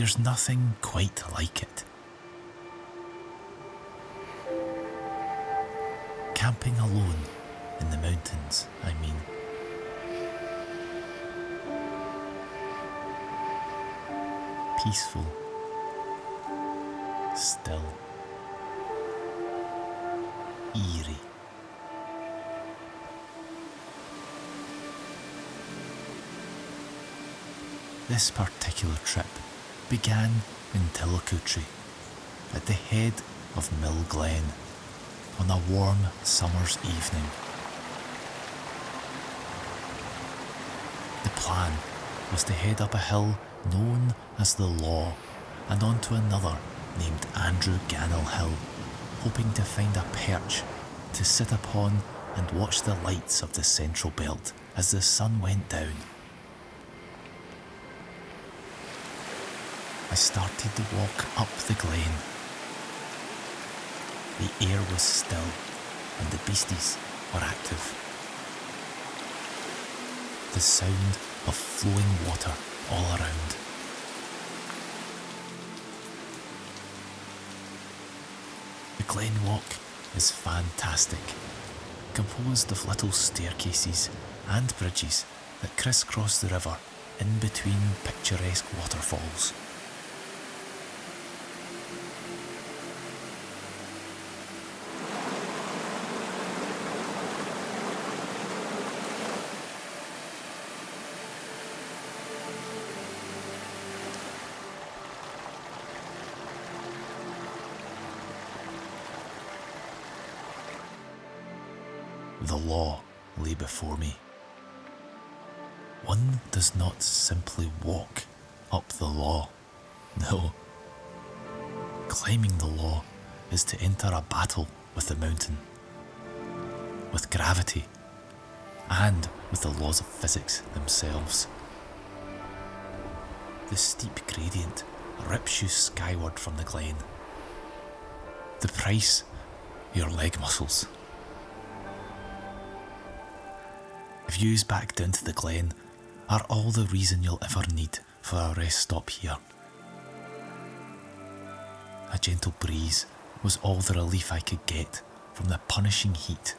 There's nothing quite like it. Camping alone in the mountains, I mean. Peaceful, still, eerie. This particular trip began in Tillicountry, at the head of Glen, on a warm summer's evening. The plan was to head up a hill known as the Law and onto another named Andrew Gannel Hill, hoping to find a perch to sit upon and watch the lights of the Central Belt as the sun went down. I started to walk up the glen. The air was still and the beasties were active. The sound of flowing water all around. The Glen Walk is fantastic, composed of little staircases and bridges that crisscross the river in between picturesque waterfalls. The Law lay before me. One does not simply walk up the Law. No. Climbing the Law is to enter a battle with the mountain, with gravity, and with the laws of physics themselves. The steep gradient rips you skyward from the glen. The price? Your leg muscles. Views back down to the glen are all the reason you'll ever need for a rest stop here. A gentle breeze was all the relief I could get from the punishing heat.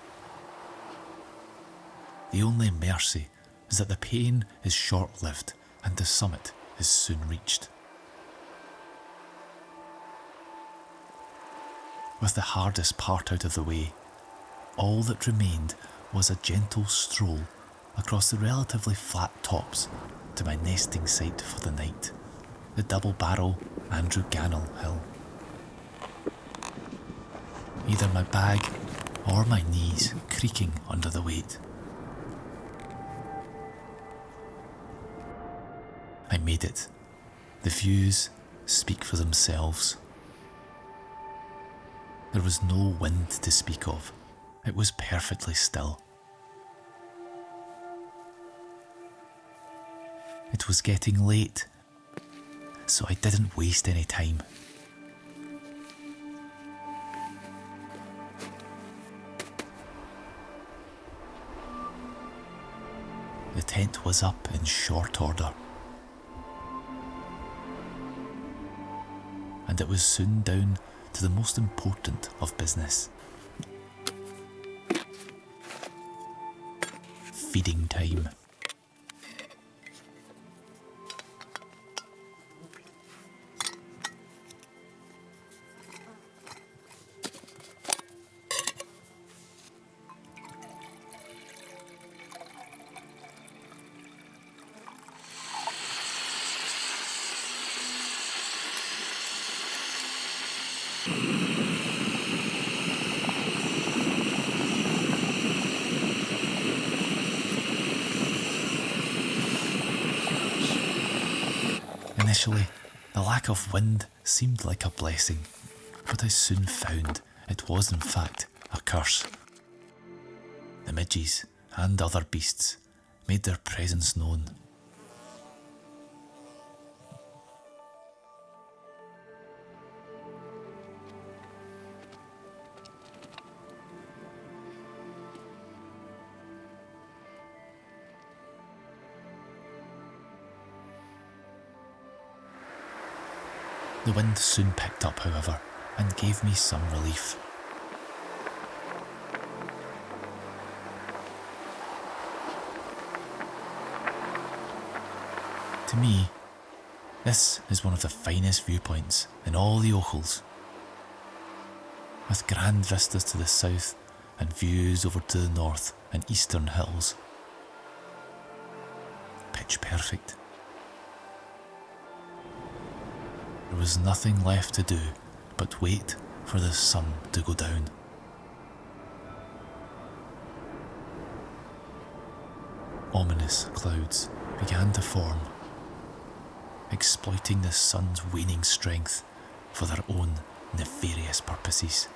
The only mercy is that the pain is short-lived and the summit is soon reached. With the hardest part out of the way, all that remained was a gentle stroll across the relatively flat tops to my nesting site for the night, the double-barrel Andrew Gannel Hill. Either my bag or my knees creaking under the weight. I made it. The views speak for themselves. There was no wind to speak of. It was perfectly still. It was getting late, so I didn't waste any time. The tent was up in short order, and it was soon down to the most important of business. Feeding time. Initially, the lack of wind seemed like a blessing, but I soon found it was in fact a curse. The midges and other beasts made their presence known. The wind soon picked up, however, and gave me some relief. To me, this is one of the finest viewpoints in all the Ochils, with grand vistas to the south and views over to the north and eastern hills. Pitch perfect. There was nothing left to do but wait for the sun to go down. Ominous clouds began to form, exploiting the sun's waning strength for their own nefarious purposes.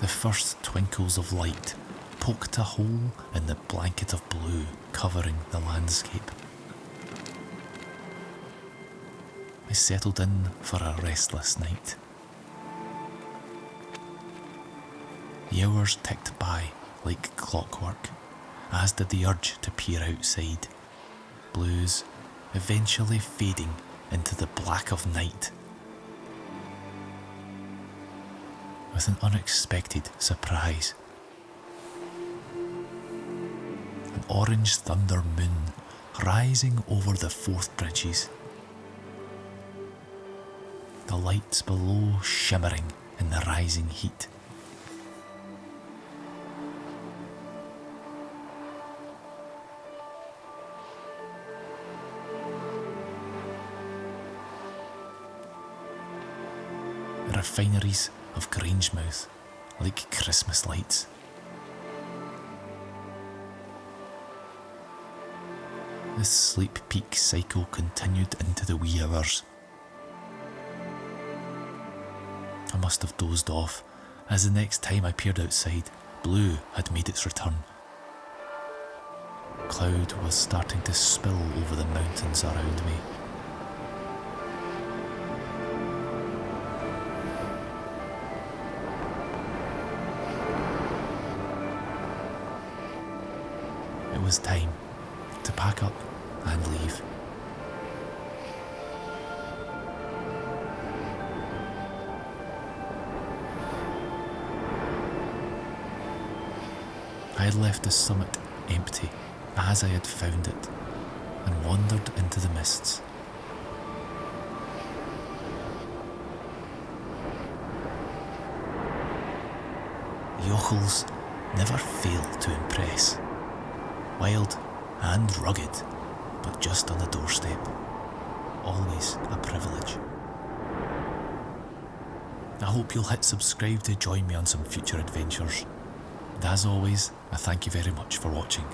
The first twinkles of light poked a hole in the blanket of blue covering the landscape. I settled in for a restless night. The hours ticked by like clockwork, as did the urge to peer outside, blues eventually fading into the black of night. With an unexpected surprise, an orange thunder moon rising over the Forth Bridges, the lights below shimmering in the rising heat. The refineries of Grangemouth like Christmas lights. This sleep peak cycle continued into the wee hours. I must have dozed off, as the next time I peered outside, blue had made its return. Cloud was starting to spill over the mountains around me. It was time to pack up and leave. I had left the summit empty as I had found it and wandered into the mists. The Ochils never fail to impress. Wild and rugged, but just on the doorstep. Always a privilege. I hope you'll hit subscribe to join me on some future adventures. And as always, I thank you very much for watching.